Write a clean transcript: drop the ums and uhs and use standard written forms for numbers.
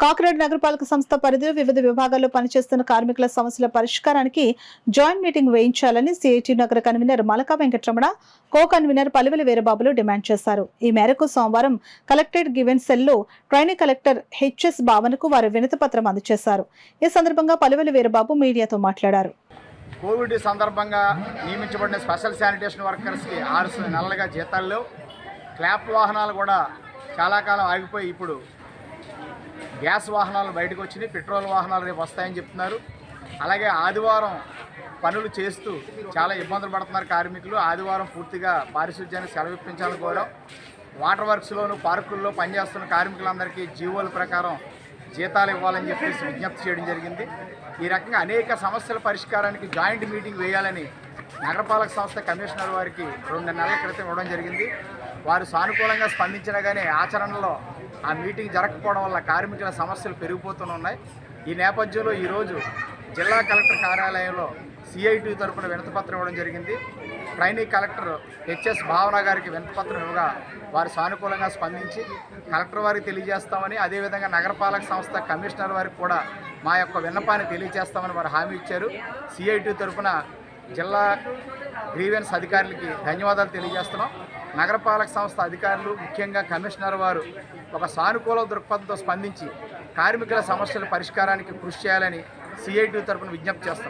కాకినాడ నగరపాలక సంస్థ పరిధిలో వివిధ విభాగాల్లో పనిచేస్తున్న కార్మికుల సమస్యల పరిష్కారానికి జాయింట్ మీటింగ్ వేయించాలని సిఐటి నగర convener Malaka Venkataramana, co convener Paluvela వీరబాబులు డిమాండ్ చేశారు. ఈ మేరకు సోమవారం కలెక్టరేట్ గివెన్ సెల్లో ట్రైనీ కలెక్టర్ హెచ్ఎస్ భావనకు వారు వినతి పత్రం అందజేశారు. ఈ సందర్భంగా పలువెల వీరబాబు మీడియాతో మాట్లాడారు. కోవిడ్ సందర్భంగా నియమించబడిన స్పెషల్ శానిటేషన్ వర్కర్స్కి 6 నెలలుగా జీతాల్లో క్లాప్ వాహనాలు కూడా చాలా కాలం ఆగిపోయి ఇప్పుడు గ్యాస్ వాహనాలు బయటకు వచ్చినాయి, పెట్రోల్ వాహనాలు రేపు వస్తాయని చెప్తున్నారు. అలాగే ఆదివారం పనులు చేస్తూ చాలా ఇబ్బందులు పడుతున్నారు కార్మికులు. ఆదివారం పూర్తిగా పారిశుధ్యానికి సెలవు ఇప్పించాలని కోరాం. వాటర్ వర్క్స్లోను పార్కుల్లో పనిచేస్తున్న కార్మికులందరికీ జీవోల ప్రకారం జీతాలు ఇవ్వాలని చెప్పేసి విజ్ఞప్తి చేయడం జరిగింది. ఈ రకంగా అనేక సమస్యల పరిష్కారానికి జాయింట్ మీటింగ్ వేయాలని నగరపాలక సంస్థ కమిషనర్ వారికి 2 నెలల క్రితం ఇవ్వడం జరిగింది. వారు సానుకూలంగా స్పందించినా కానీ ఆచరణలో ఆ మీటింగ్ జరగకపోవడం వల్ల కార్మికుల సమస్యలు పెరిగిపోతున్నాయి. ఈ నేపథ్యంలో ఈరోజు జిల్లా కలెక్టర్ కార్యాలయంలో సిఐటి తరఫున వినతిపత్రం ఇవ్వడం జరిగింది. ట్రైనీ కలెక్టర్ హెచ్ఎస్ భావన గారికి వినతిపత్రం ఇవ్వగా వారు సానుకూలంగా స్పందించి కలెక్టర్ వారికి తెలియజేస్తామని, అదేవిధంగా నగరపాలక సంస్థ కమిషనర్ వారికి కూడా మా యొక్క విన్నపాన్ని తెలియజేస్తామని వారు హామీ ఇచ్చారు. సిఐటి తరఫున జిల్లా గ్రీవెన్స్ అధికారులకి ధన్యవాదాలు తెలియజేస్తున్నాం. నగరపాలక సంస్థ అధికారులు, ముఖ్యంగా కమిషనర్ వారు ఒక సానుకూల దృక్పథంతో స్పందించి కార్మికుల సమస్యల పరిష్కారానికి కృషి చేయాలని సిఐటి తరఫున విజ్ఞప్తి చేస్తున్నాం.